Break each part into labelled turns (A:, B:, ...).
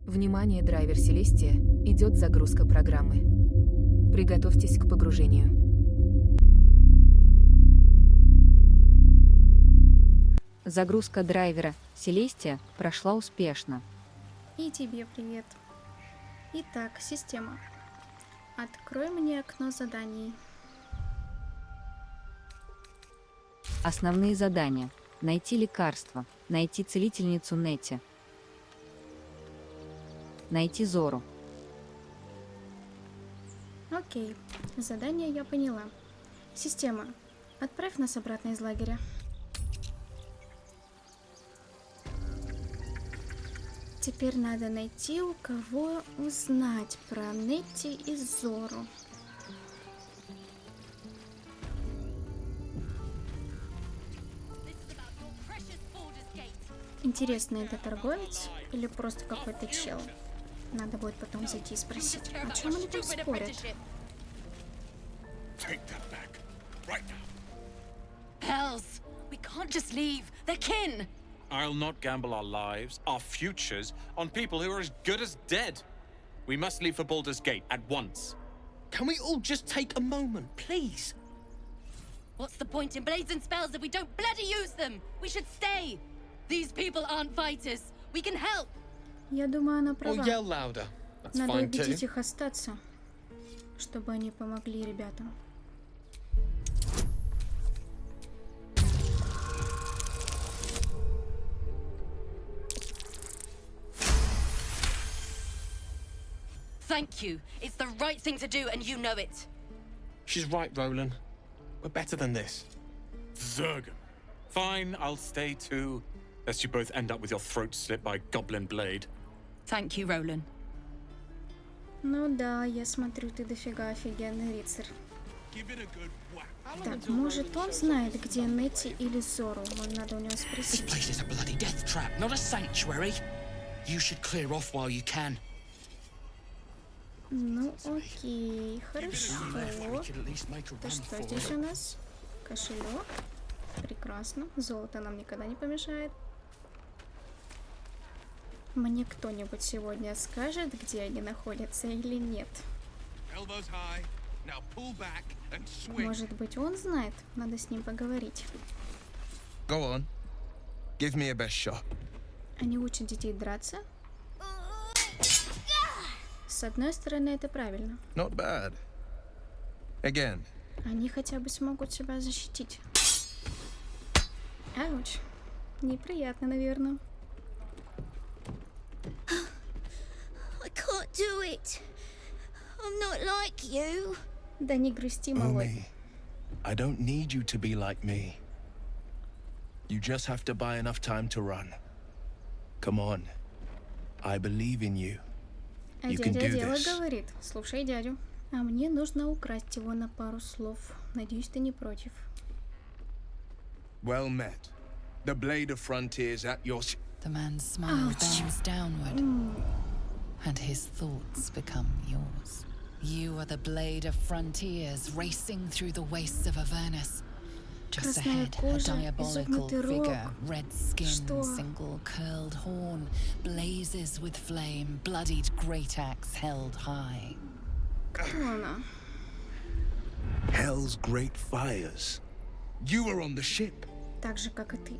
A: Внимание, драйвер Селестия, идет загрузка программы. Приготовьтесь к погружению.
B: Загрузка драйвера Селестия прошла успешно.
C: И тебе привет. Итак, система. Открой мне окно заданий.
B: Основные задания. Найти лекарство. Найти целительницу Нетти. Найти Зору.
C: Окей, задание я поняла. Система, отправь нас обратно из лагеря. Теперь надо найти, у кого узнать про Нетти и Зору. Интересно, это торговец или просто какой-то чел? Надо будет потом зайти и спросить, о чем они там спорят.
D: Hells! We can't just leave. They're kin!
E: I'll not gamble our lives, our futures, on people who are as good as dead. We must leave for BALDUR'S GATE at once.
F: Can we all just take a moment, please?
D: What's the point in blades and spells if we don't bloody use them? We should stay! These people aren't fighters. We can help!
C: Я думаю, она
F: Or
C: права.
F: yell louder. That's
C: Надо
F: fine
C: убедить
F: too.
C: их остаться, чтобы они помогли ребятам.
D: Thank you. It's the right thing to do, and you know it.
F: She's right, Roland. We're better than this.
E: Zergen. Fine, I'll stay too. Lest you both end up with your throats slit by goblin blade.
D: Thank you, Roland.
C: Ну да, я смотрю, ты дофига офигенный рыцарь. Так, может он знает, где Нетти или Зору? Надо у него
G: This
C: спросить.
G: place is a bloody death trap, not a sanctuary. You should clear off while you can.
C: Ну окей, хорошо.
G: We could at least make a
C: Это
G: run
C: что
G: for
C: здесь
G: it.
C: у нас? Кошелек. Прекрасно. Золото нам никогда не помешает. Мне кто-нибудь сегодня скажет, где они находятся или нет? Может быть, он знает? Надо с ним поговорить.
H: Go on. Give me a best shot.
C: Они учат детей драться? С одной стороны, это правильно.
H: Not bad. Again.
C: Они хотя бы смогут себя защитить. Ауч. Неприятно, наверное.
I: I can't do it. I'm not like you.
C: Да не грусти, малой.
H: Umi, I don't need you to be like me. You just have to buy enough time to run. Come on. I believe in you.
C: А
H: You can
C: дядя
H: do
C: дело
H: this.
C: говорит. Слушай дядю. А мне нужно украсть его на пару слов. Надеюсь, ты не против.
H: Well met. The blade of frontiers at your...
J: The man's smile
C: Ouch.
J: bends downward, and his thoughts become yours. You are the blade of frontiers racing through the wastes of Avernus. Just
C: Красная
J: ahead, a
C: кожа,
J: diabolical
C: изогнутый рог.
J: figure, red skin,
C: Что?
J: single curled horn, blazes with flame, bloodied great axe held high.
C: Кто она?
H: Hell's great fires. You were on the ship.
C: Так же, как и ты.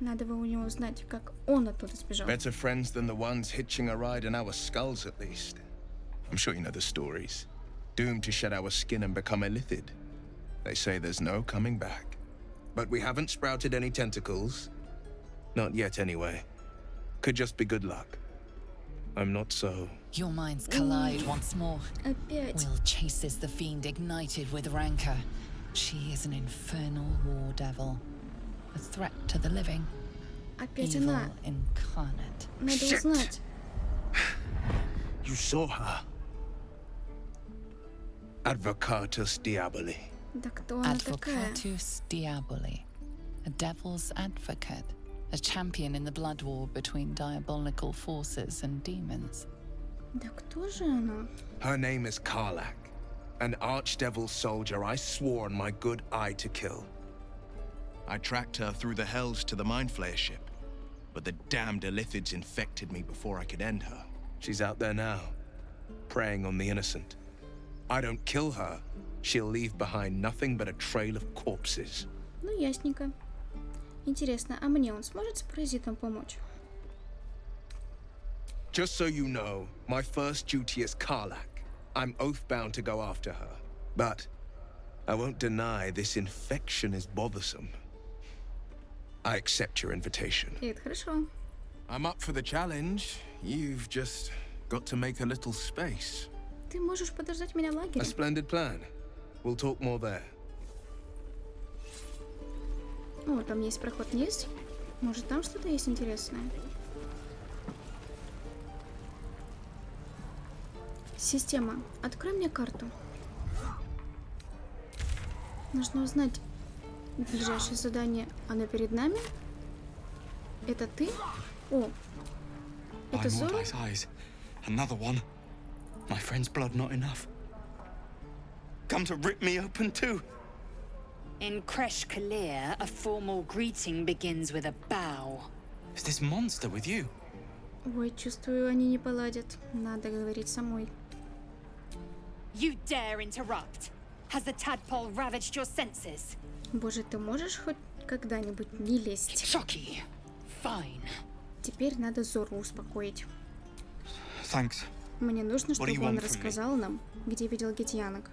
C: Надо бы у него узнать, как он оттуда сбежал.
H: Better friends than the ones hitching a ride in our skulls, at least. I'm sure you know the stories. Doomed to shed our skin and become illithid. They say there's no coming back. But we haven't sprouted any tentacles. Not yet, anyway. Could just be good luck. I'm not so...
J: Your minds collide once more.
C: Опять.
J: Will chases the fiend ignited with rancor. She is an infernal war devil, a threat to the living,
C: Опять
J: evil
C: она.
J: incarnate.
C: Надо
H: Shit.
C: узнать.
H: You saw her. Advocatus Diaboli.
C: Да кто она такая?
J: Advocatus Diaboli, a devil's advocate, a champion in the blood war between diabolical forces and demons.
C: Да кто же она?
H: Her name is Karlak, an archdevil soldier I swore on my good eye to kill. I tracked her through the hells to the Mind Flayer ship, but the damned Illithids infected me before I could end her. She's out there now, preying on the innocent. I don't kill her, she'll leave behind nothing but a trail of corpses.
C: Ну, ясненько. Интересно, а мне он сможет с паразитом помочь?
H: Just so you know, my first duty is Karlak. I'm oath-bound to go after her. But I won't deny this infection is bothersome. I accept your invitation.
C: Это хорошо.
H: I'm up for the challenge. You've just got to make a little space.
C: Ты можешь подождать меня в лагере?
H: A splendid plan. We'll talk more there.
C: О, там есть проход вниз. Может, там что-то есть интересное? Система, открой мне карту. Нужно узнать ближайшее задание. Оно перед нами? Это ты? О, это Зоро?
G: Another one. My friend's blood not enough. Come to rip me open too.
K: In Kresh Kalir, a formal greeting begins with a bow.
G: Is this monster with you?
C: Ой, чувствую, они не поладят. Надо говорить самой.
K: You dare interrupt? Has the tadpole ravaged your senses?
C: Боже, ты можешь хоть когда-нибудь не лезть?
K: Shocky. Fine.
C: Теперь надо Зору успокоить.
G: Thanks.
C: Мне нужно, чтобы он рассказал нам, где видел гетьянок.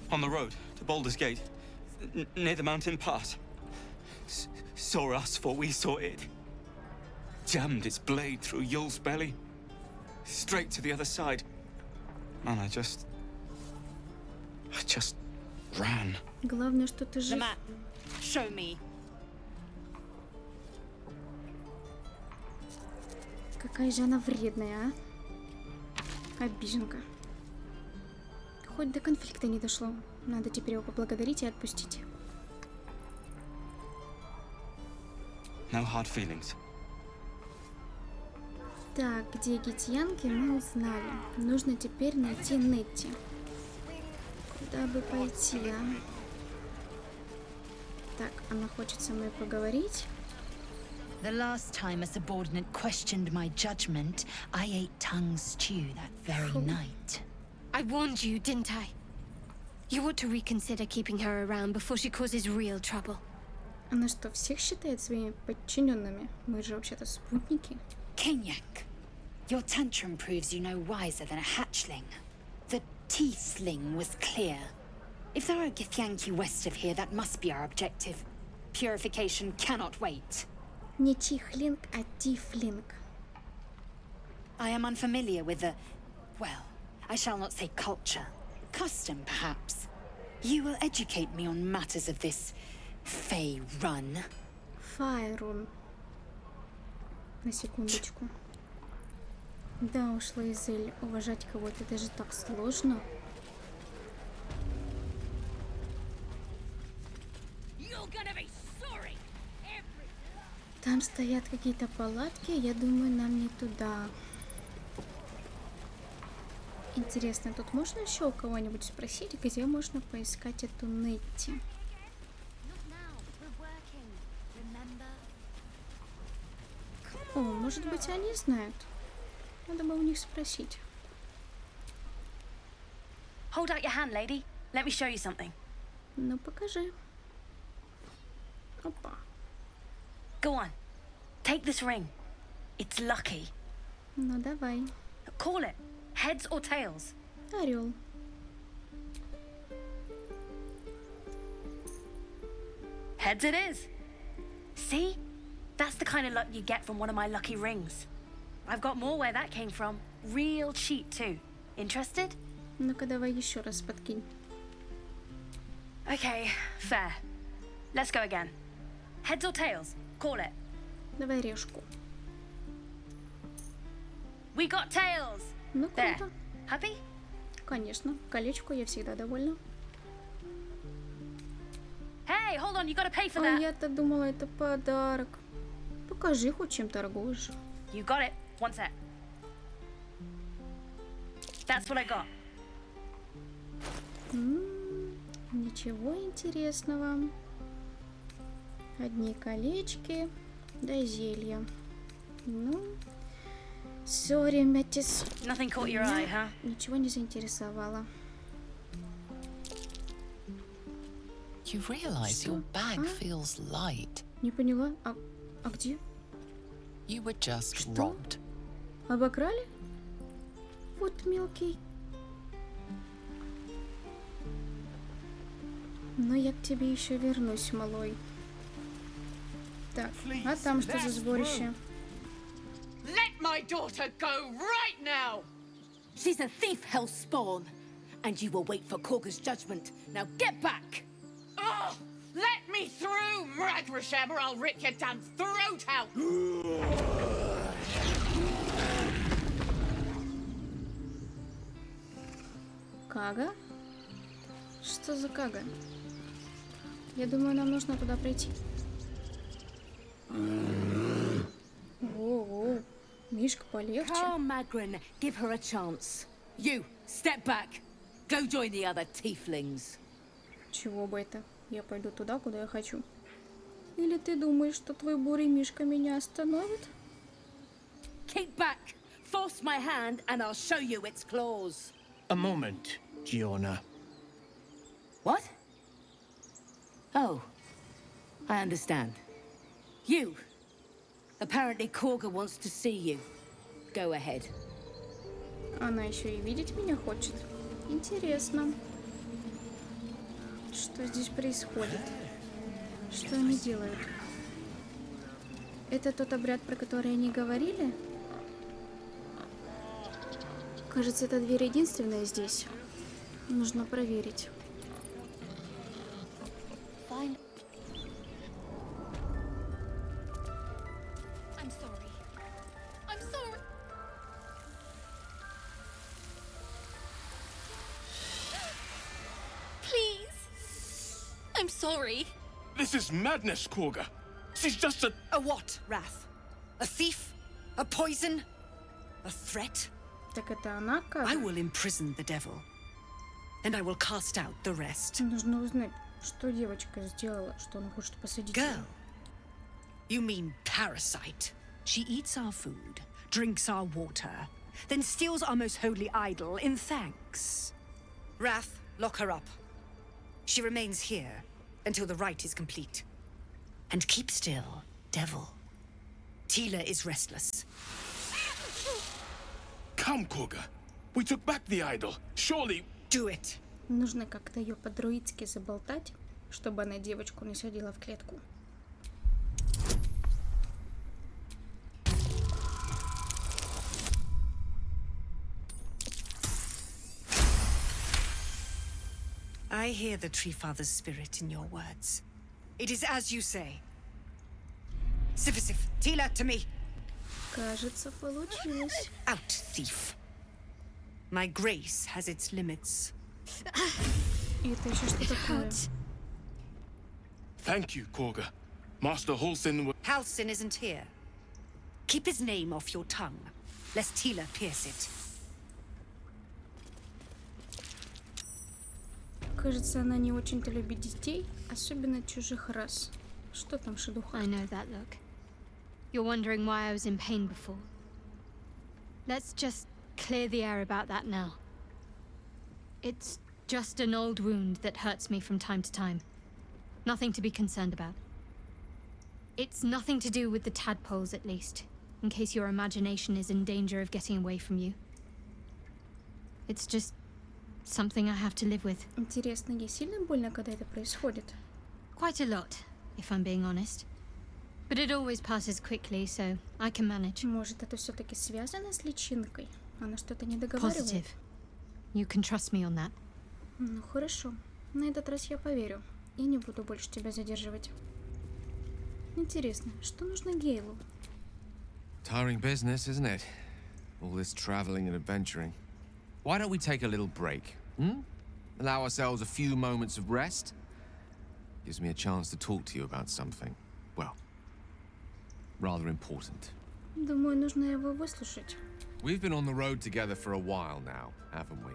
G: On the road to BALDUR'S GATE, near the mountain pass. Saw us, for we saw it. Jammed its blade through Yul's belly, straight to the other side. And I just ran.
C: Главное, что ты
K: The
C: жив.
K: map. Show me.
C: Какая же она вредная, а? Обиженка. Хоть до конфликта не дошло. Надо теперь его поблагодарить и отпустить.
G: No hard feelings.
C: Так, где гетьянки, мы узнали. Нужно теперь найти Нетти. Куда бы пойти, а? Так, она хочет со мной поговорить.
K: The last time a subordinate questioned my judgment, I ate tongue stew that very night.
I: I warned you, didn't I? You ought to reconsider keeping her around before she causes real trouble.
C: Она что, всех считает своими подчиненными? Мы же вообще-то спутники.
K: Kenyak, your tantrum proves you no wiser than a hatchling. The tiefling was clear. If there are Githyanki west of here, that must be our objective. Purification cannot wait.
C: Не тихлинг, а тифлинг.
K: I am unfamiliar with the, well, I shall not say culture. Custom, perhaps. You will educate me on matters of this Fey run.
C: Файрун. На секундочку. Да уж, Лейзель, уважать кого-то даже так сложно. Там стоят какие-то палатки, я думаю, нам не туда. Интересно, тут можно еще у кого-нибудь спросить, где можно поискать эту Нетти? О, может быть, они знают. Надо бы у них спросить.
K: Hold out your hand, lady. Let me show you something.
C: Ну, покажи. Опа.
K: Go on. Take this ring. It's lucky.
C: Ну, давай.
K: Call it. Heads or tails?
C: Орел.
K: Heads it is. See? That's the kind of luck you get from one of my lucky rings. I've got more where that came from. Real cheap too. Interested?
C: Ну-ка, давай еще раз подкинь.
K: Okay, fair. Let's go again. Heads or tails? Call it.
C: Давай решку.
K: We got tails.
C: Ну,
K: There.
C: круто.
K: Happy?
C: Конечно. Колечко я всегда довольна.
K: Hey, hold on, you gotta pay for
C: А
K: that.
C: я-то думала, это подарок. Покажи хоть чем торгуешь.
K: You got it. One sec. That's what I got.
C: Ничего интересного. Одни колечки, да зелья. Ну, Сори, Мэттис.
D: Nothing caught your eye, huh?
C: Ничего не заинтересовало.
J: You realize your bag feels light.
C: Не поняла. А где?
J: You were just robbed.
C: Обокрали? Вот мелкий. Но я к тебе еще вернусь, малой. Так, а там что за сборище?
D: Let my daughter go right now! She's a thief, hellspawn, and you will wait for Korga's judgment. Now get back! Oh, let me through, Mragrasham, or I'll rip your damn throat out!
C: Кага? Что за Кага? Я думаю, нам нужно туда пройти. Воу, Мишка, полегче.
D: Calm, Magrin. Give her a chance. You, step back. Go join the other tieflings.
C: Чего бы это? Я пойду туда, куда я хочу. Или ты думаешь, что твой бурый Мишка меня остановит?
D: Keep back. Force my hand, and I'll show you its claws.
F: A moment, Giona.
D: What? Oh, I understand. You. Apparently Korga wants to see you. Go ahead.
C: Она еще и видеть меня хочет. Интересно. Что здесь происходит? Что они делают? Это тот обряд, про который они говорили? Кажется, эта дверь единственная здесь. Нужно проверить.
I: Fine. I'm sorry. I'm sorry. Please. I'm sorry.
F: This is madness, Korga. She's just a...
L: A what, Wrath? A thief? A poison? A threat?
C: Так это она как?
L: I will imprison the devil. And I will cast out the rest.
C: Нужно узнать, что девочка сделала, что она хочет посадить.
L: Girl? You mean parasite? She eats our food, drinks our water, then steals our most holy idol in thanks. Wrath, lock her up. She remains here until the rite is complete. And keep still, devil. Tila is restless.
F: Come, Korga. We took back the idol. Surely...
L: Do it.
C: Нужно как-то ее по-друидски заболтать, чтобы она девочку не садила в клетку.
L: I hear the Tree Father's spirit in your words. It is as you say. Sifisif, Tila, to me.
C: Кажется, получилось.
L: Out, thief. My grace has its limits.
C: Это еще что такое?
F: Thank you, Korga. Master Halsin...
L: Halsin isn't here. Keep his name off your tongue, lest Tila pierce it.
C: Кажется, она не очень-то любит детей, особенно чужих рас. Что там, шедуха?
I: I know that look. You're wondering why I was in pain before. Let's just clear the air about that now. It's just an old wound that hurts me from time to time. Nothing to be concerned about. It's nothing to do with the tadpoles, at least, in case your imagination is in danger of getting away from you. It's just something I have to live with.
C: Интересно, ей сильно больно, когда это происходит?
I: Quite a lot, if I'm being honest. But it always passes quickly, so I can manage.
C: Может, это все-таки связано с личинкой? Она что-то не договаривает?
I: Positive. You can trust me on that.
C: Ну хорошо. На этот раз я поверю. И не буду больше тебя задерживать. Интересно, что нужно Гейлу?
M: Tiring business, isn't it? All this traveling and adventuring. Why don't we take a little break? Allow ourselves a few moments of rest? Gives me a chance to talk to you about something. Well, rather important.
C: Думаю, нужно его выслушать.
M: We've been on the road together for a while now, haven't we?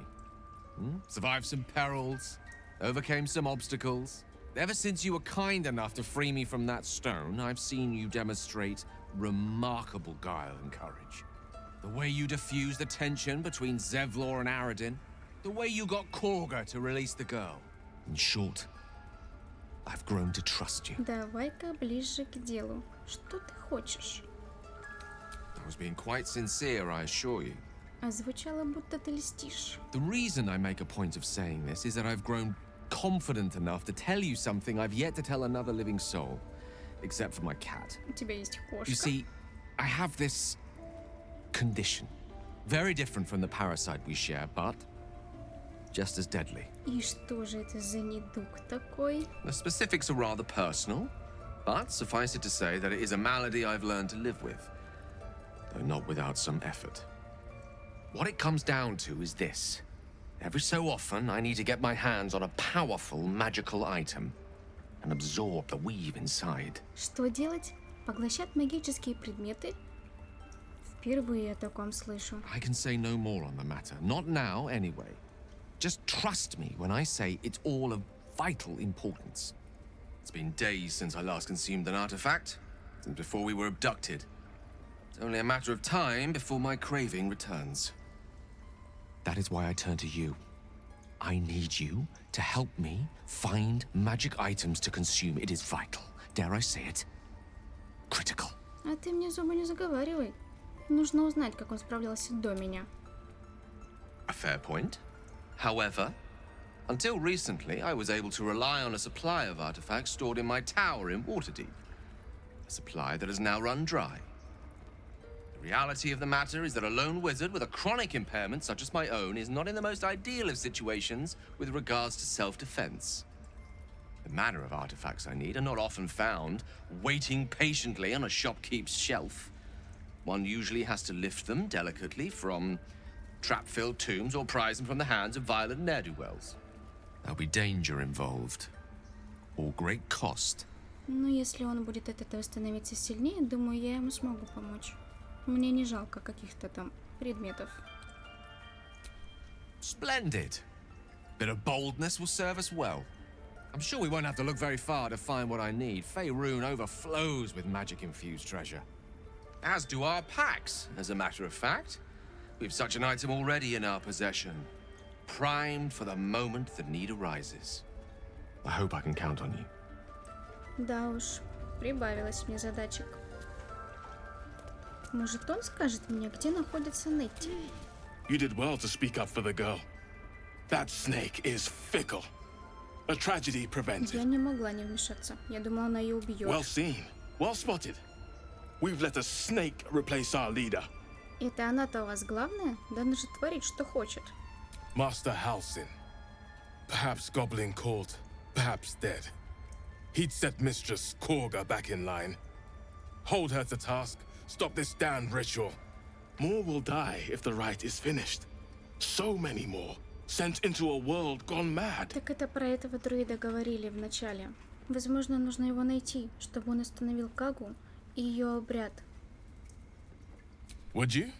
M: Survived some perils, overcame some obstacles. Ever since you were kind enough to free me from that stone, I've seen you demonstrate remarkable guile and courage. The way you diffused the tension between Zevlor and Aradin. The way you got Korga to release the girl. In short, I've grown to trust you.
C: Давай-ка ближе к делу. Что ты хочешь?
M: I was being quite sincere, I assure you.
C: А звучало, будто ты льстишь.
M: The reason I make a point of saying this is that I've grown confident enough to tell you something I've yet to tell another living soul, except for my cat.
C: У тебя есть кошка.
M: You see, I have this condition. Very different from the parasite we share, but just as deadly.
C: И что же это за недуг такой?
M: The specifics are rather personal, but suffice it to say that it is a malady I've learned to live with, though not without some effort. What it comes down to is this. Every so often, I need to get my hands on a powerful magical item and absorb the weave inside.
C: Что делать? Поглощать магические предметы? Впервые о таком слышу.
M: I can say no more on the matter. Not now, anyway. Just trust me when I say it's all of vital importance. It's been days since I last consumed an artifact, since before we were abducted. It's only a matter of time before my craving returns. That is why I turn to you. I need you to help me find magic items to consume. It is vital. Dare I say it? Critical.
C: А ты мне зубы не заговаривай. Нужно узнать, как он справлялся до меня.
M: A fair point. However, until recently, I was able to rely on a supply of artifacts stored in my tower in Waterdeep. A supply that has now run dry. The reality of the matter is that a lone wizard with a chronic impairment such as my own is not in the most ideal of situations with regards to self-defense. The manner of artifacts I need are not often found waiting patiently on a shopkeep's shelf. One usually has to lift them delicately from trap-filled tombs or prize them from the hands of violent ne'er-do-wells. There'll be danger involved, or great cost.
C: Ну, если он будет от этого становиться сильнее, думаю, я ему смогу помочь. Мне не жалко каких-то там предметов.
M: Splendid. Bit of boldness will serve us well. I'm sure we won't have to look very far to find what I need. Faerun overflows with magic-infused treasure. As do our packs, as a matter of fact. We've such an item already in our possession. Primed for the moment the need arises. I hope I can count on you.
C: Да уж, прибавилось мне задачек. Может, он скажет мне, где находится Нетти?
F: You did well to speak up for the girl. That snake is fickle. A tragedy prevented.
C: Я не могла не вмешаться. Я думала, она ее убьет.
F: Well seen. Well spotted. We've let a snake replace our leader.
C: Это она-то у вас главная? Да она же творит, что хочет.
F: Master Halsin. Perhaps goblin caught, perhaps dead. He'd set Mistress Korga back in line. Hold her to task, stop this damned ritual. More will die if the rite is finished. So many more, sent into a world gone mad.
C: Так это про этого друида говорили в начале. Возможно, нужно его найти, чтобы он остановил Кагу и ее обряд.
F: Would you?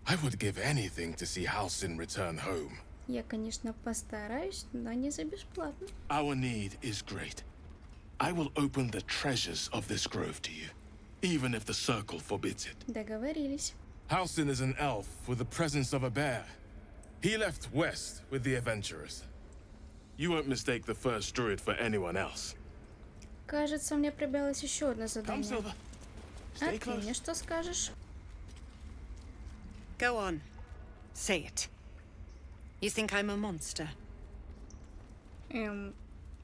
F: I would give anything to see Halsin return home.
C: Я, конечно, постараюсь, но не за бесплатно.
F: Our need is great. I will open the treasures of this grove to you, even if the circle forbids it.
C: Договорились.
F: Halsin is an elf with the presence of a bear. He left west with the adventurers. You won't mistake the first druid for anyone else.
C: Кажется, мне прибавилось еще одно задание.
F: Silver.
C: А
F: Stay
C: ты
F: close.
C: мне что скажешь?
L: Go on. Say it. You think I'm a monster?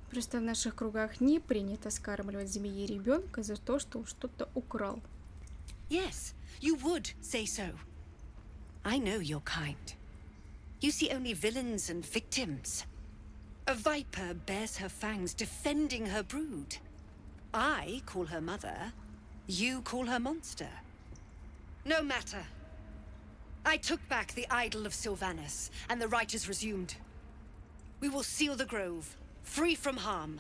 C: Просто в наших кругах не принято скармливать змеи ребенка за то, что он что-то украл.
L: Yes, you would say so. I know your kind. You see only villains and victims. A viper bears her fangs defending her brood. I call her mother. You call her monster. No matter. I took back the idol of Sylvanas, and the rite is resumed. We will seal the grove, free from harm,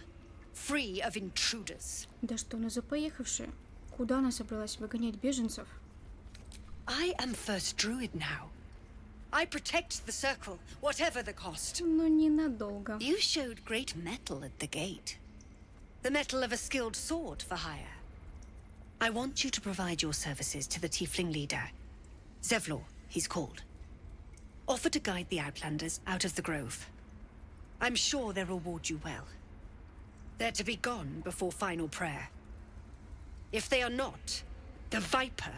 L: free of intruders.
C: Да что она за поехавшая? Куда она собралась выгонять беженцев?
L: I am first druid now. I protect the circle, whatever the cost.
C: Но ненадолго.
L: You showed great mettle at the gate. The mettle of a skilled sword for hire. I want you to provide your services to the tiefling leader. Zevlor, he's called. Offer to guide the Outlanders out of the grove. I'm sure they'll reward you well. They're to be gone before final prayer. If they are not, the Viper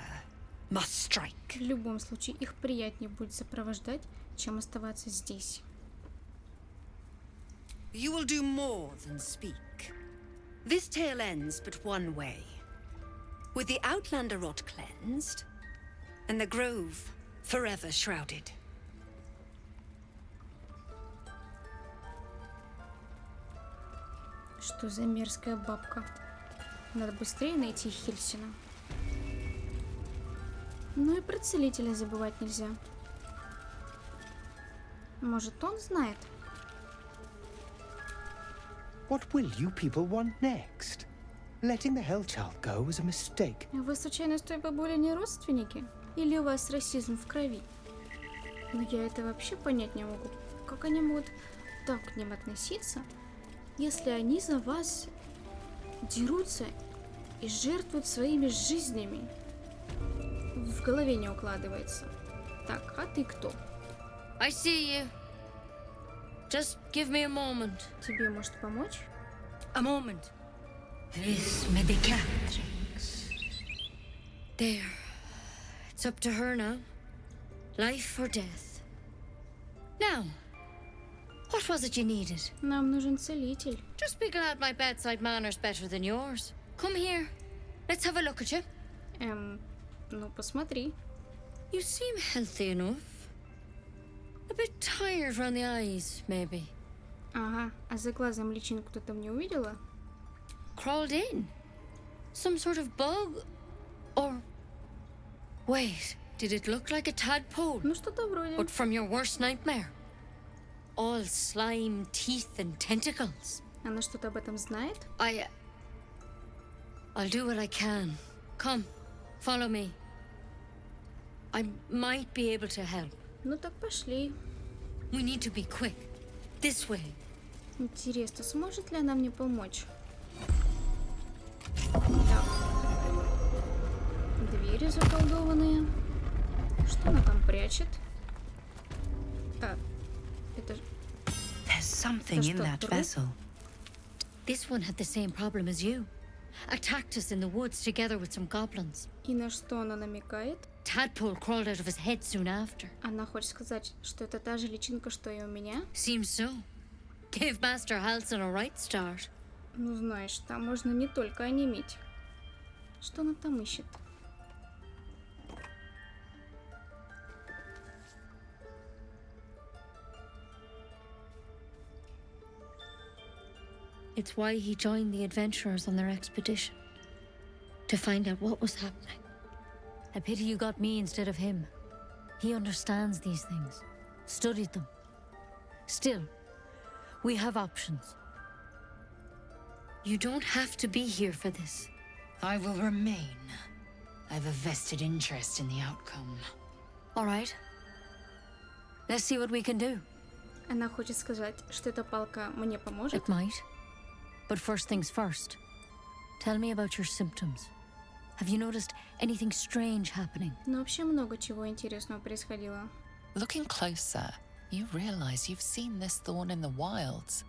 L: must strike.
C: В любом случае, их приятнее будет сопровождать, чем оставаться здесь.
L: You will do more than speak. This tale ends but one way. With the Outlander rot cleansed, and the grove forever shrouded.
C: Что за мерзкая бабка? Надо быстрее найти Хельсина. Ну и про целителя забывать нельзя. Может, он знает?
N: What will you people want next? Letting the Hellchild go was a mistake.
C: Вы случайно с той бабулей не родственники? Или у вас расизм в крови? Но я это вообще понять не могу. Как они могут так к ним относиться, если они за вас дерутся и жертвуют своими жизнями? В голове не укладывается. Так, а ты кто?
O: I see you. Just give me a moment.
C: Тебе может помочь?
L: A moment.
O: This medicatrix. There. It's up to her now. Life or death. Now, what was it you needed?
C: Нам нужен целитель.
O: Just be glad my bedside manner's better than yours. Come here. Let's have a look at you.
C: Ну посмотри.
O: You seem healthy enough. A bit tired around the eyes, maybe.
C: Ага, а за глазом личинку кто-то мне увидела?
O: Crawled in? Some sort of bug? Or... Wait, did it look like a tadpole?
C: Ну что-то вроде.
O: But from your worst nightmare? All slime, teeth and tentacles.
C: Она что-то об этом знает?
O: I'll do what I can. Come, follow me. I might be able to help.
C: Ну так пошли.
O: We need to be quick. This way.
C: Интересно, сможет ли она мне помочь? Так. Двери заколдованные. Что она там прячет? Это...
P: There's something in that vessel.
O: This one had the same problem as you. Attacked us in the woods together with some goblins.
C: И на что она намекает?
O: Tadpole crawled out of his head soon after.
C: Она хочет сказать, что это та же личинка, что и у меня?
O: Seems so. Gave Master Halsin a right start.
C: Ну знаешь, там можно не только онеметь. Что она там ищет?
O: It's why he joined the adventurers on their expedition. To find out what was happening. A pity you got me instead of him. He understands these things. Studied them. Still, we have options. You don't have to be here for this.
K: I will remain. I have a vested interest in the outcome.
O: All right. Let's see what we can do.
C: Она хочет сказать, что эта палка мне поможет?
O: It might. But first things first. Tell me about your symptoms. Have you noticed anything strange happening?
C: Ну, вообще много чего интересного происходило.
J: Looking closer, you realize you've seen this thorn in the wilds.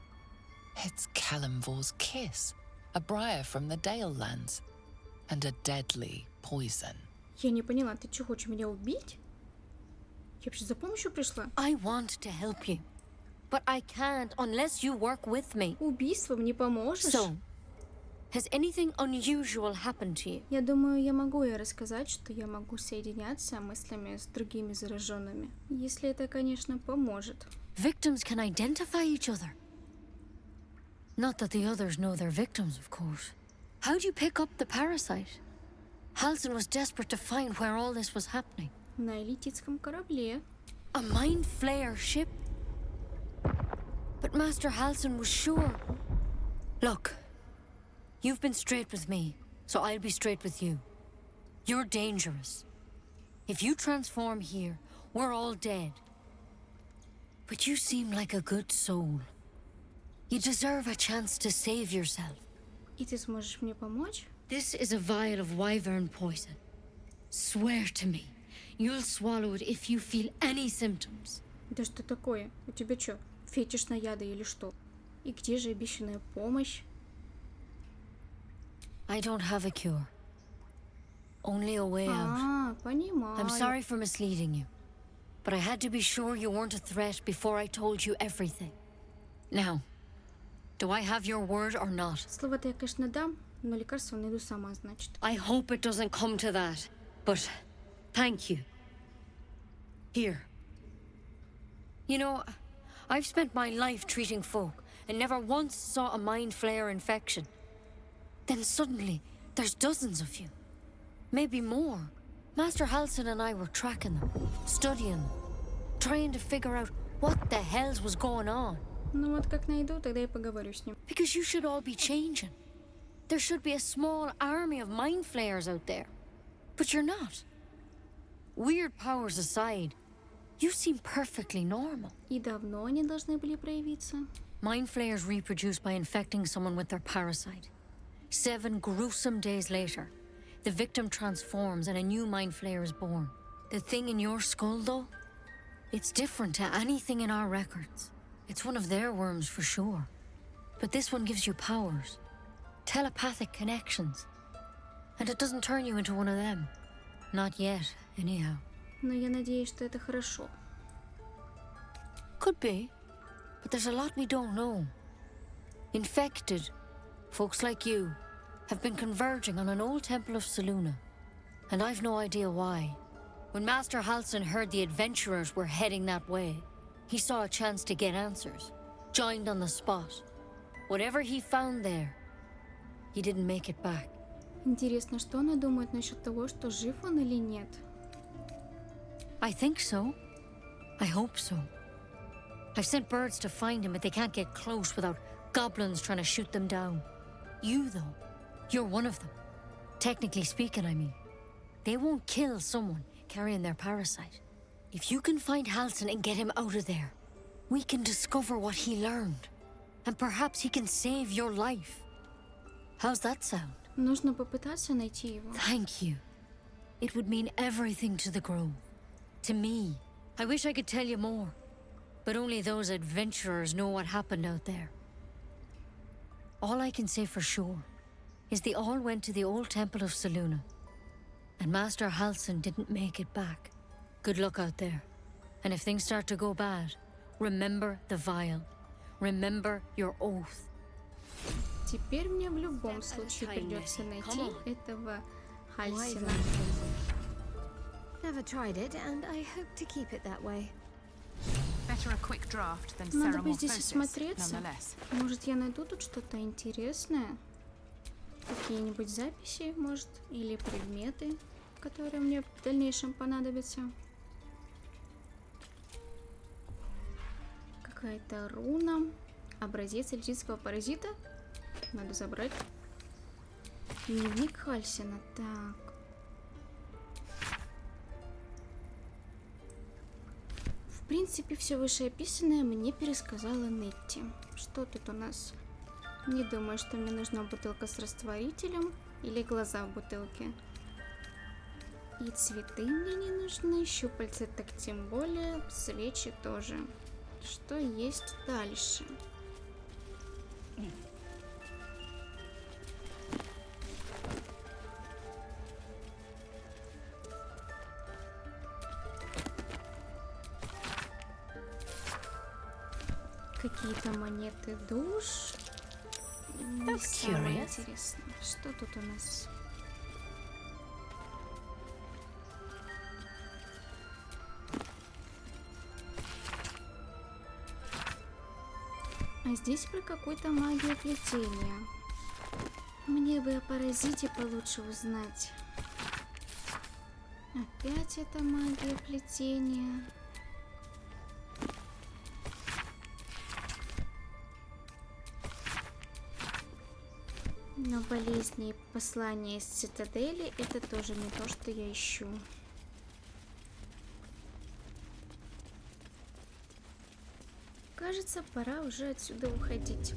J: It's Kalimvor's kiss, a briar from the Dale lands, and a deadly poison.
C: Я не поняла, ты что, хочешь меня убить? Я вообще за помощью пришла?
O: I want to help you, but I can't unless you work with me.
C: Убийством не поможешь?
O: So, has anything unusual happened to you?
C: Я думаю, я могу ей рассказать, что я могу соединяться мыслями с другими зараженными. Если это, конечно, поможет.
O: Victims can identify each other. Not that the others know they're victims, of course. How'd you pick up the parasite? Halsin was desperate to find where all this was happening.
C: На элититском корабле.
O: A mind flayer ship? But Master Halsin was sure. Look, you've been straight with me, so I'll be straight with you. You're dangerous. If you transform here, we're all dead. But you seem like a good soul. You deserve a chance to save yourself.
C: И ты сможешь мне помочь?
O: This is a vial of wyvern poison. Swear to me You'll swallow it if you feel any symptoms.
C: Да что такое? У тебя что, фетиш на яды или что? И где же обещанная помощь?
O: I don't have a cure. Only a way out.
C: Понимаю.
O: I'm sorry for misleading you, but I had to be sure you weren't a threat before I told you everything. Now, do I have your word or not?
C: Слово-то я, конечно, дам, но лекарство найду сама, значит.
O: I hope it doesn't come to that, but thank you. Here. You know, I've spent my life treating folk and never once saw a mind flare infection. Then suddenly, there's dozens of you. Maybe more. Master Halsin and I were tracking them, studying them, trying to figure out what the hells was going on.
C: Ну вот как найду, тогда и поговорю с ним.
O: Because you should all be changing. There should be a small army of mind flayers out there. But you're not. Weird powers aside, you seem perfectly normal.
C: И давно они должны были проявиться?
O: Mind flayers reproduce by infecting someone with their parasite. 7 gruesome days later, the victim transforms and a new mind flayer is born. The thing in your skull, though, it's different to anything in our records. It's one of their worms for sure. But this one gives you powers. Telepathic connections. And it doesn't turn you into one of them. Not yet, anyhow.
C: Но я надеюсь, что это хорошо.
O: Could be. But there's a lot we don't know. Infected, folks like you, have been converging on an old temple of Seluna. And I've no idea why. When Master Halsin heard the adventurers were heading that way, he saw a chance to get answers. Joined on the spot. Whatever he found there, he didn't make it back.
C: Интересно, что она думает насчет того, что жив он или нет?
O: I think so. I hope so. I've sent birds to find him, but they can't get close without goblins trying to shoot them down. You, though, you're one of them. Technically speaking, I mean. They won't kill someone carrying their parasite. If you can find Halsin and get him out of there, we can discover what he learned. And perhaps he can save your life. How's that sound?
C: Нужно попытаться найти его.
O: Thank you. It would mean everything to the Grove. To me. I wish I could tell you more. But only those adventurers know what happened out there. All I can say for sure is they all went to the old temple of Seluna. And Master Halsin didn't make it back. Good luck out there. And if things start to go bad, remember the vial. Remember your oath.
C: Теперь мне в любом случае придется найти этого Хальсина.
I: Never tried it, and I hope to keep it that way.
A: Better a quick draft than
C: Надо бы здесь
A: ceremorphosis,
C: осмотреться.
A: nonetheless.
C: Может, я найду тут что-то интересное? Какие-нибудь записи, может, или предметы, которые мне в дальнейшем понадобятся. Какая-то руна. Образец эльфийского паразита. Надо забрать. Дневник Хальсина. Так. В принципе, все вышеописанное мне пересказала Нетти. Что тут у нас? Не думаю, что мне нужна бутылка с растворителем или глаза в бутылке. И цветы мне не нужны, щупальца так тем более, свечи тоже. Что есть дальше? Какие-то монеты душ. Не самое интересное. Что тут у нас? А здесь про какую-то магию плетения. Мне бы о паразите получше узнать. Опять это магия плетения. Но болезни и послания из цитадели — это тоже не то, что я ищу. Кажется, пора уже отсюда уходить.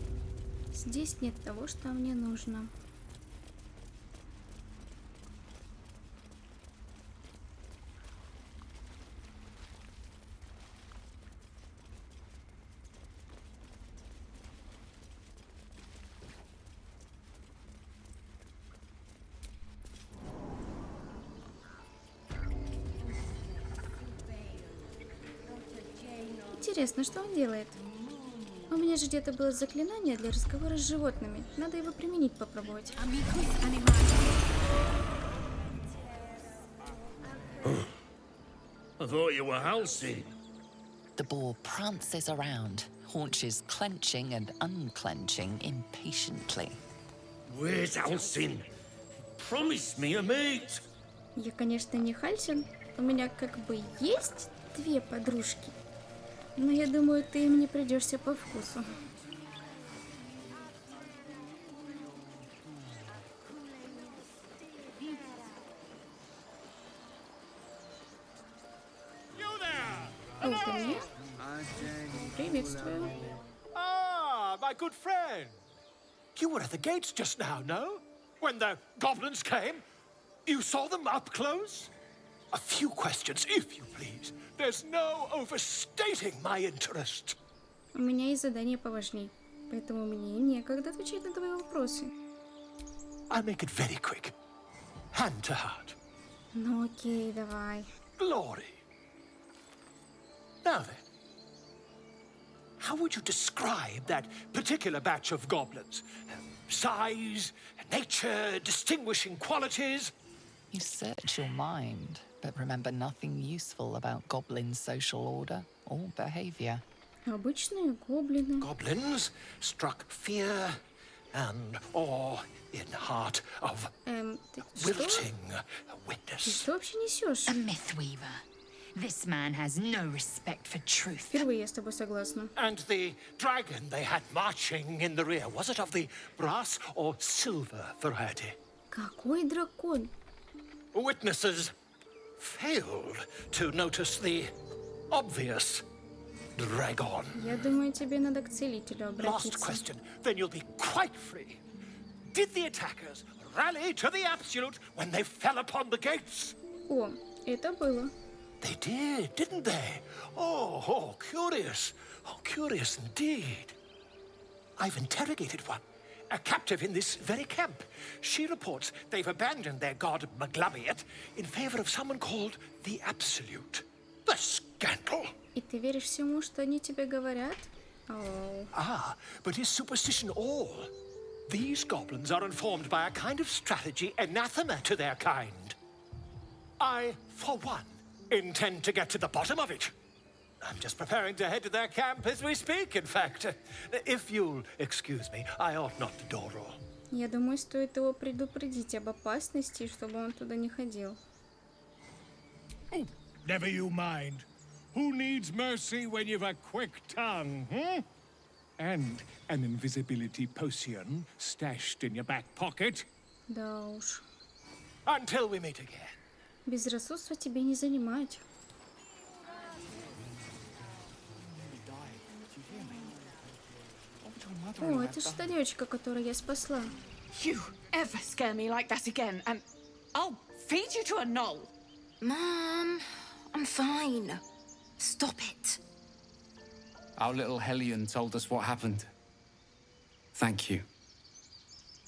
C: Здесь нет того, что мне нужно. Интересно, что он делает? У меня же где-то было заклинание для разговора с животными. Надо его применить, попробовать.
Q: I thought you were Halsey.
J: The boar prances around, haunches clenching and unclenching impatiently.
Q: Where's Halsey? Promise me a mate.
C: Я, конечно, не Хальсин. У меня как бы есть две подружки. Но я думаю, ты им не придешься по вкусу. Приветствую.
R: Ah, my good friend. You were at the gates just now, no? When the goblins came? You saw them up close? A few questions, if you please. There's no overstating my interest.
C: У меня есть задание поважней, поэтому мне некогда отвечать на твои вопросы.
R: I'll make it very quick. Hand to heart.
C: Ну окей, давай.
R: Glory. Now then. How would you describe that particular batch of goblins? Size, nature, distinguishing qualities?
J: You search your mind, but remember nothing useful about goblin social order or behavior.
C: Обычные гоблины.
R: Goblins struck fear and awe in heart of wilting witness.
C: Ты что вообще несешь?
K: A mythweaver. This man has no respect for truth.
C: Впервые я с тобой согласна.
R: And the dragon they had marching in the rear, was it of the brass or silver variety?
C: Какой дракон?
R: Witnesses failed to notice the obvious dragon.
C: Я думаю, тебе надо к целителю обратиться.
R: Last question, then you'll be quite free. Did the attackers rally to the absolute when they fell upon the gates?
C: О, это было.
R: They did, didn't they? Oh, curious. Oh, curious indeed. I've interrogated one, a captive in this very camp. She reports they've abandoned their god Maglabiet in favor of someone called the Absolute. The scandal!
C: И ты веришь всему, что они тебе говорят? Oh.
R: Ah, but is superstition all? These goblins are informed by a kind of strategy anathema to their kind. I, for one, intend to get to the bottom of it. I'm just preparing to head to their camp as we speak, in fact. If you'll excuse me, I ought not to dawdle.
C: Я думаю, стоит его предупредить об опасности, чтобы он туда не ходил.
S: Never you mind. Who needs mercy when you've a quick tongue, hmm? And an invisibility potion stashed in your back pocket?
C: Да уж.
R: Until we meet again.
C: Безрассудство тебе не занимать. О, это же та девочка, которую я спасла.
D: You ever scare me like that again, and I'll feed you to a knoll.
K: Mom, I'm fine. Stop it.
T: Our little Hellion told us what happened. Thank you.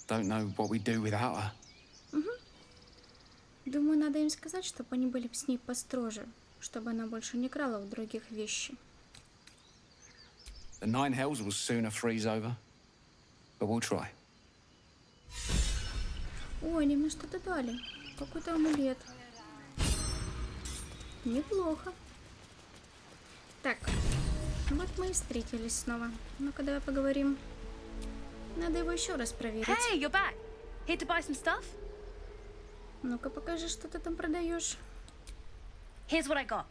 T: Don't know what we'd do without her.
C: Думаю, надо им сказать, чтобы они были с ней построже, чтобы она больше не крала у других вещи.
T: The 9 hells will sooner freeze over, but we'll try.
C: Ой, они мне что-то дали. Какой-то амулет. Неплохо. Так, вот мы и встретились снова. Ну-ка, давай поговорим. Надо его еще раз проверить.
U: Hey, you're back. Here to buy some stuff?
C: Ну-ка, покажи, что ты там продаешь.
U: Here's what I got.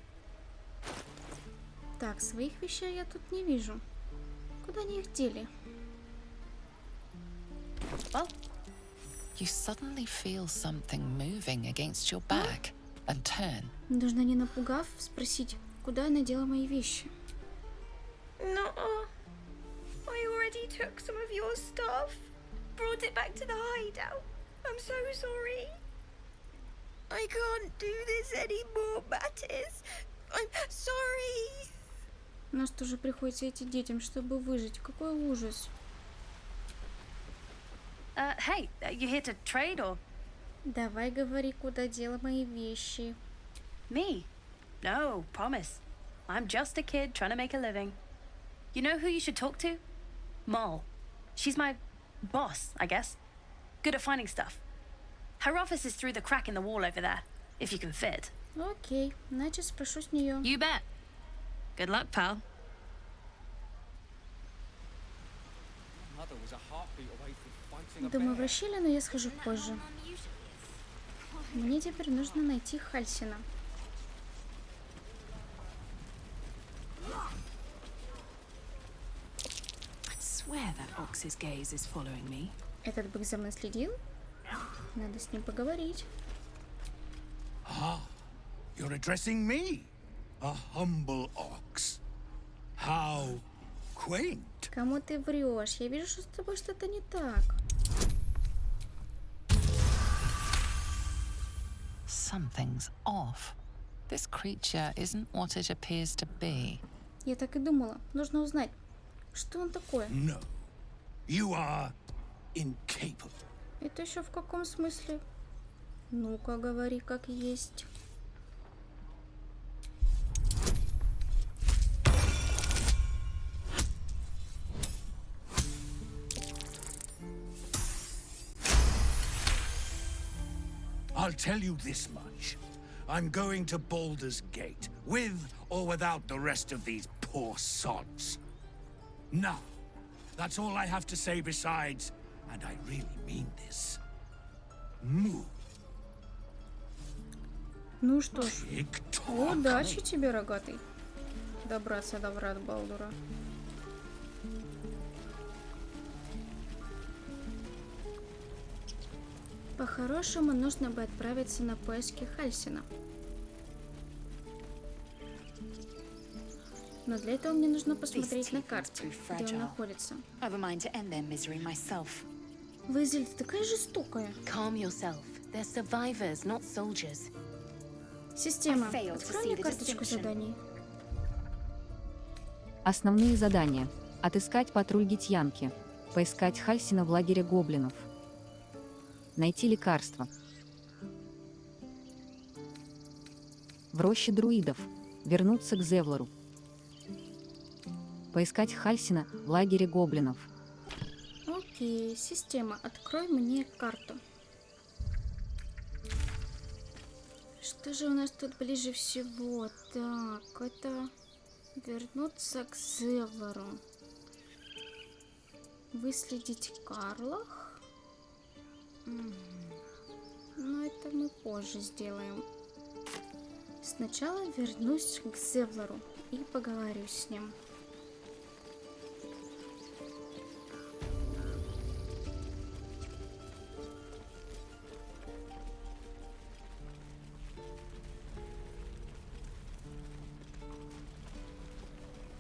C: Так, своих вещей я тут не вижу. Куда они их дели?
J: Well, you suddenly feel something moving against your back and turn.
C: Нужно, не напугав, спросить, куда она дела мои вещи.
U: No, I already took some of your stuff. Brought it back to the hideout. I'm so sorry. I can't do this anymore, Mattis. I'm sorry.
C: На что же приходится идти детям, чтобы выжить? Какой ужас.
U: Hey, you here to trade or?
C: Давай говори, куда дела мои вещи.
U: Me? No, promise.
B: I'm just a kid trying to make a living. You know who you should talk to? Moll. She's my boss, I guess. Good at finding stuff. Her office is through the crack in the wall over there, if you can fit.
C: Окей, значит, спрошу с нее.
B: You bet. Good luck, pal.
C: Думаю, в расщелину я схожу позже. Мне теперь нужно найти Хальсина. Этот бык за мной следил? Надо с ним поговорить.
V: Ah, you're addressing me, a humble ox. How quaint.
C: Кому ты врешь? Я вижу, что с тобой что-то не так.
J: Something's off. This creature isn't what it appears to be.
C: Я так и думала. Нужно узнать, что он такое.
V: No, you are incapable.
C: Это еще в каком смысле? Ну-ка, говори как есть.
V: I'll tell you this much. I'm going to Baldur's Gate, with or without the rest of these poor sods. Now, that's all I have to say besides, and I really mean this. Move.
C: Ну что ж, удачи тебе, рогатый, добраться до Врат Балдура. По-хорошему, нужно бы отправиться на поиски Хальсина. Но для этого мне нужно посмотреть на карте, где он находится. Лизель, ты такая жестокая. Система, открой мне карточку заданий.
W: Основные задания. Отыскать патруль Гитьянки. Поискать Хальсина в лагере гоблинов. Найти лекарство. В роще друидов. Вернуться к Зевлору. Поискать Хальсина в лагере гоблинов.
C: Окей, система, открой мне карту. Что же у нас тут ближе всего? Так, это вернуться к Зевлору. Выследить Карлах. Но это мы позже сделаем. Сначала вернусь к Зевлору и поговорю с ним.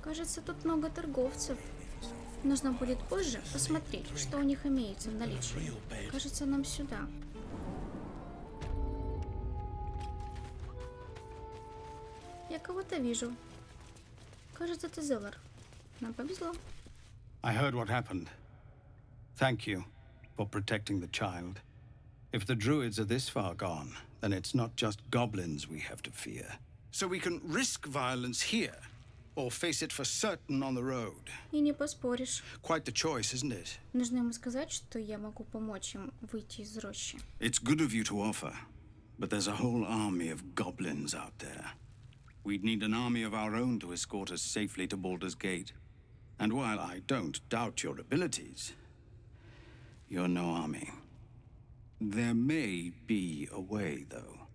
C: Кажется, тут много торговцев. Нужно будет позже посмотреть, что у них имеется в наличии. Кажется, нам сюда. Я кого-то вижу. Кажется, это Зевлор. Нам повезло.
V: I heard what happened. Thank you for protecting the child. If the druids are this far gone, then it's not just goblins we have to fear. So we can risk violence here, or face it for certain on the road.
C: И не поспоришь.
V: Quite the choice, isn't it?
C: Нужно ему сказать, что я могу помочь им выйти из рощи.
V: It's good of you to offer, but there's a whole army of goblins out there. We'd need an army of our own to escort us safely to Baldur's Gate. And while I don't doubt your abilities, you're no army. There may be a way, though.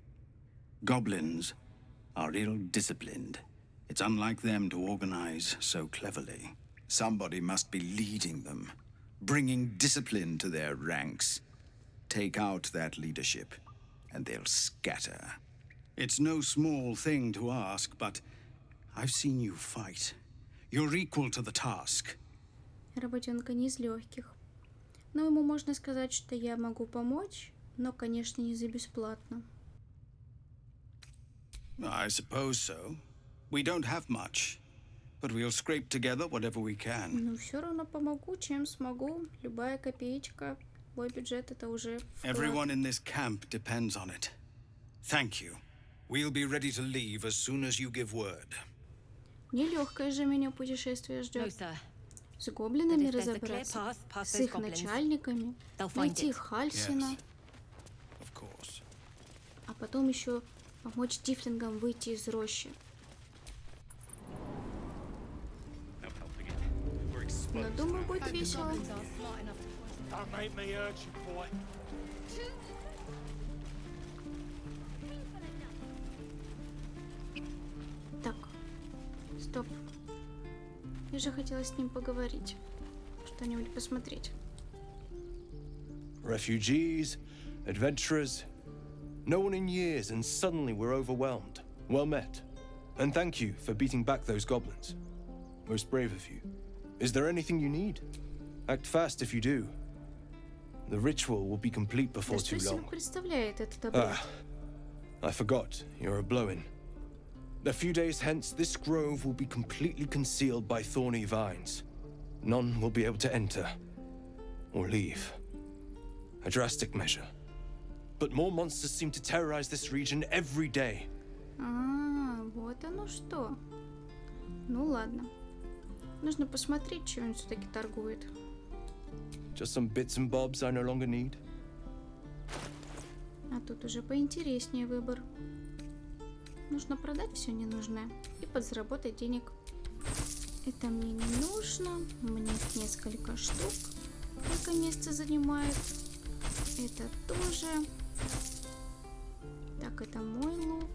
V: Goblins are ill-disciplined. It's unlike them to organize so cleverly. Somebody must be leading them, bringing discipline to their ranks. Take out that leadership, and they'll scatter. It's no small thing to ask, but I've seen you fight. You're equal to the task.
C: Работенка не из легких. Но ему можно сказать, что я могу помочь, но, конечно, не за бесплатно.
V: I suppose so. We don't have much, but we'll scrape together whatever we can.
C: Ну, все равно помогу, чем смогу. Любая копеечка, мой бюджет — это уже вклад.
V: Everyone in this camp depends on it. Thank you. We'll be ready to leave as soon as you give word.
C: Нелегкое же меня путешествие ждет. С гоблинами разобраться, с их начальниками, найти Хальсина, а потом еще помочь тифлингам выйти из рощи. Но думаю, будет весело. Так, стоп. Я же хотела с ним поговорить, что-нибудь посмотреть.
E: Refugees, adventurers, no one in years, and suddenly we're overwhelmed. Well met. And thank you for beating back those goblins. Most brave of you. Is there anything you need? Act fast if you do. The ritual will be complete before too long. I forgot, you're a blow-in. A few days hence, this grove will be completely concealed by thorny vines. None will be able to enter or leave. A drastic measure. But more monsters seem to terrorize this region every day.
C: Вот оно что. Ну ладно. Нужно посмотреть, что он все-таки торгует.
E: Just some bits and bobs I no longer need.
C: А тут уже поинтереснее выбор. Нужно продать все ненужное и подзаработать денег. Это мне не нужно. Мне несколько штук. Сколько места занимает. Это тоже. Так, это мой лук.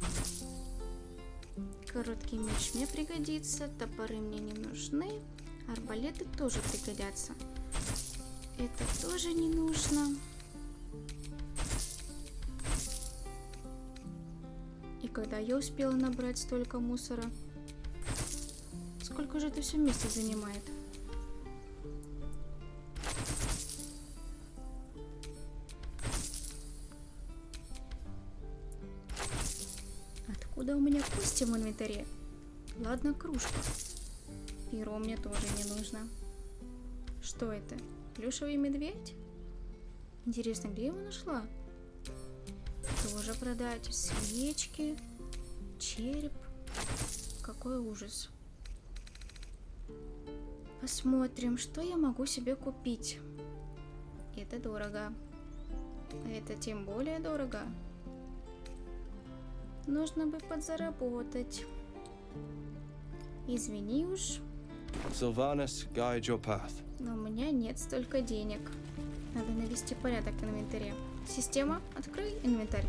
C: Короткий меч мне пригодится. Топоры мне не нужны. Арбалеты тоже пригодятся. Это тоже не нужно. И когда я успела набрать столько мусора? Сколько же это все места занимает? Откуда у меня кости в инвентаре? Ладно, кружка. Перо мне тоже не нужно. Что это? Плюшевый медведь? Интересно, где я его нашла? Тоже продать. Свечки. Череп. Какой ужас. Посмотрим, что я могу себе купить. Это дорого. Это тем более дорого. Нужно бы подзаработать. Извини уж.
E: Sylvanas, guide your path.
C: Но у меня нет столько денег. Надо навести порядок в инвентаре. Система, открой инвентарь.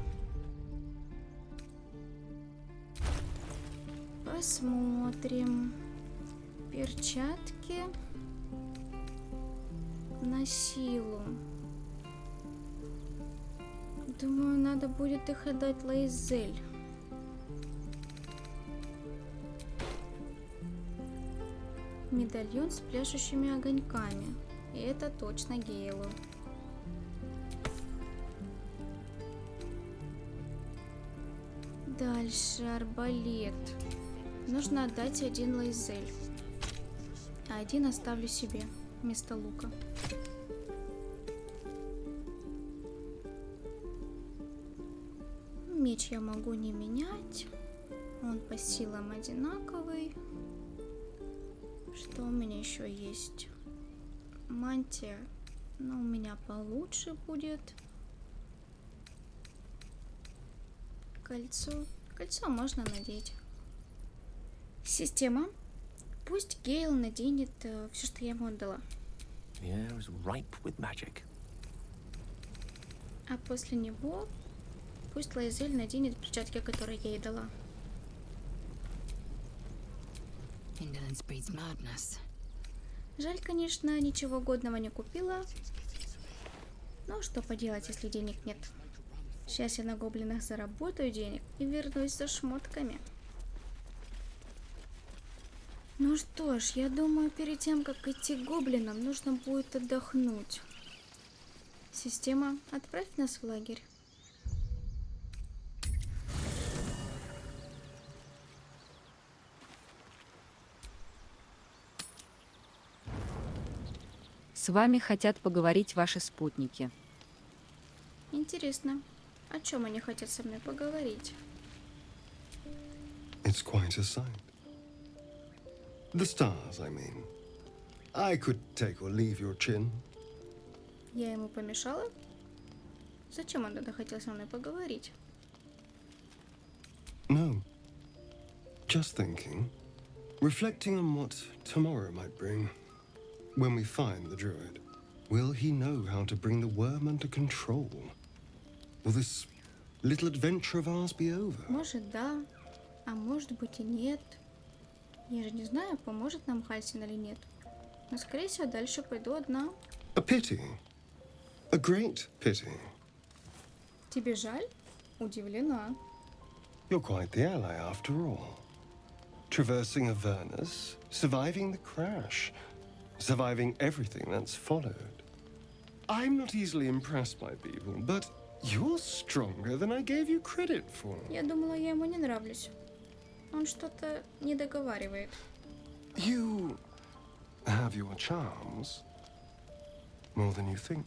C: Посмотрим. Перчатки на силу. Думаю, надо будет их отдать Лайзель. Медальон с пляшущими огоньками. И это точно Гейлу. Дальше арбалет. Нужно отдать один Лайзель. А один оставлю себе вместо лука. Меч я могу не менять. Он по силам одинаковый. Что у меня еще есть? Мантия. Но у меня получше будет. Кольцо. Кольцо можно надеть. Система. Пусть Гейл наденет все, что я ему отдала. А после него пусть Лайзель наденет перчатки, которые я ей дала. Жаль, конечно, ничего годного не купила. Но что поделать, если денег нет. Сейчас я на гоблинах заработаю денег и вернусь за шмотками. Ну что ж, я думаю, перед тем, как идти к гоблинам, нужно будет отдохнуть. Система, отправь нас в лагерь.
W: С вами хотят поговорить ваши спутники.
C: Интересно, о чем они хотят со мной поговорить?
E: It's quite a sight.
G: The stars, I mean. I could take or leave your chin.
C: Я ему помешала? Зачем он тогда хотел со мной поговорить?
G: No. Just thinking. Reflecting on what tomorrow might bring. When we find the druid, will he know how to bring the worm under control? Will this little adventure of ours be over?
C: Может, да, а может быть и нет. Я же не знаю, поможет нам Хальсин или нет. Но, скорее всего, дальше пойду одна.
G: A pity. A great pity.
C: Тебе жаль? Удивлена.
G: You're quite the ally after all. Traversing Avernus, surviving the crash, surviving everything that's followed. I'm not easily impressed by people, but you're stronger than I gave you credit for.
C: Я думала, я ему не нравлюсь. Он что-то не договаривает.
G: You have your charms. More than you think.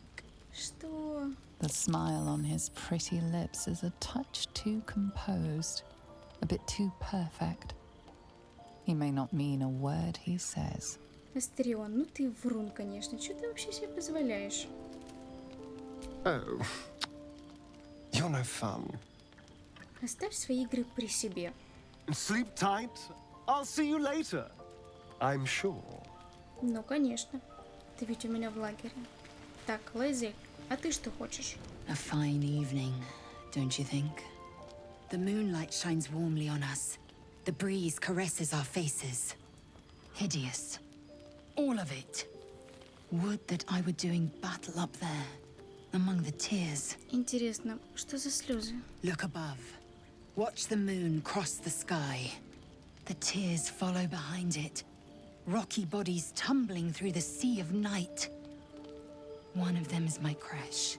C: Что?
J: The smile on his pretty lips is a touch too composed, a bit too perfect. He may not mean a word he says.
C: Астерион, ну ты врун, конечно. Что ты вообще себе позволяешь?
G: Oh. You're no fun.
C: Оставь свои игры при себе.
G: Sleep tight. I'll see you later. I'm sure.
C: Ну, конечно. Ты ведь у меня в лагере. Так, Лэйзи, а ты что хочешь?
K: A fine evening, don't you think? The moonlight shines warmly on us. The breeze caresses our faces. Hideous. All of it. Would that I were doing battle up there, among the tears.
C: Интересно, что за слезы?
K: Look above. Watch the moon cross the sky. The tears follow behind it. Rocky bodies tumbling through the sea of night. One of them is my crush.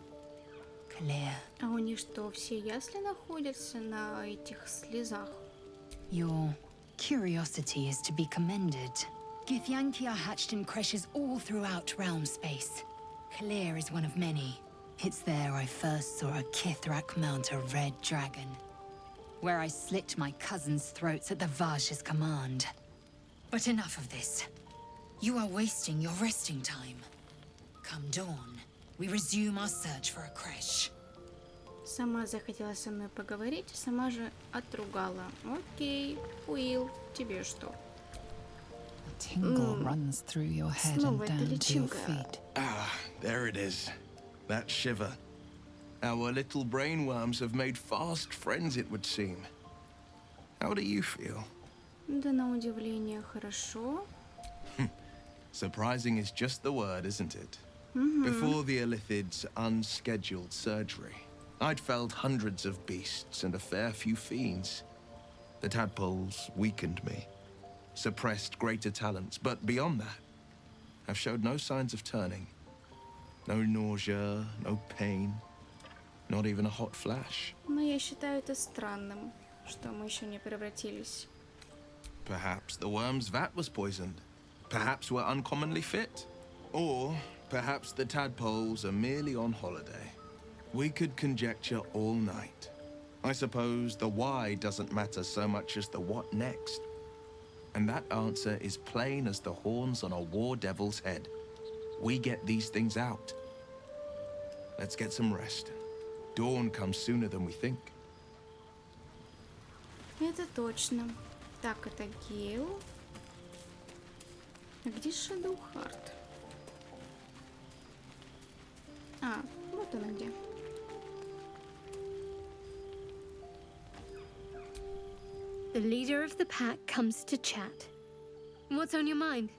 K: Claire.
C: А у них что, все ясли находятся на этих слезах?
K: Your curiosity is to be commended. Githyanki are hatched in creches all throughout realm space. Claire is one of many. It's there I first saw a Kithrak mount a red dragon. Where I slit my cousins' throats at the Vaj's command. But enough of this. You are wasting your resting time. Come dawn, we resume our search for a creche.
C: Сама захотела со мной поговорить, сама же отругала. Окей, Уилл, тебе что?
J: A tingle runs through your head and
C: Снова эта
J: down to your
C: личинка.
J: feet.
H: Ah, there it is. That shiver. Our little brainworms have made fast friends, it would seem. How do you feel?
C: Да на удивление хорошо.
H: Surprising is just the word, isn't it?
C: Mhm.
H: Before the Illithid's unscheduled surgery, I'd felled hundreds of beasts and a fair few fiends. The tadpoles weakened me, suppressed greater talents, but beyond that, I've showed no signs of turning. No nausea, no pain, not even a hot flash.
C: Но я считаю это странным, что мы еще не превратились.
H: Perhaps the worm's vat was poisoned. Perhaps we're uncommonly fit. Or perhaps the tadpoles are merely on holiday. We could conjecture all night. I suppose the why doesn't matter so much as the what next. And that answer is plain as the horns on a war devil's head. We get these things out. Let's get some rest. Dawn comes sooner than we think.
C: Это точно. Так, это Гейл. А где Шадоухарт? А, вот она где.
I: The leader of the pack comes to chat. What's on your mind?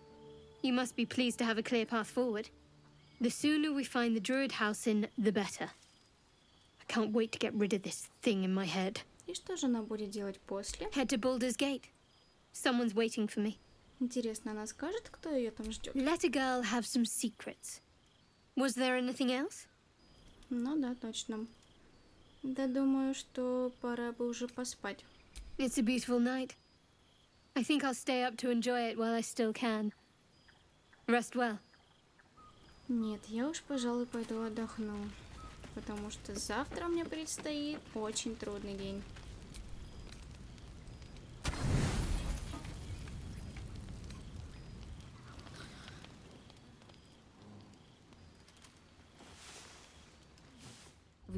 I: You must be pleased to have a clear path forward. The sooner we find the druid house in, the better. I can't wait to get rid of this thing in my head.
C: И что же она будет делать после?
I: Head to Baldur's Gate. Someone's waiting for me.
C: Интересно, она скажет, кто ее там ждет?
I: Let a girl have some secrets. Was there anything else?
C: Ну да, точно. Да думаю, что пора бы уже поспать.
I: It's a beautiful night. I think I'll stay up to enjoy it while I still can. Rest well.
C: Нет, я уж, пожалуй, пойду отдохну. Потому что завтра мне предстоит очень трудный день.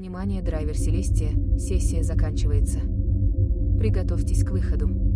A: Внимание, драйвер Селестия, сессия заканчивается. Приготовьтесь к выходу.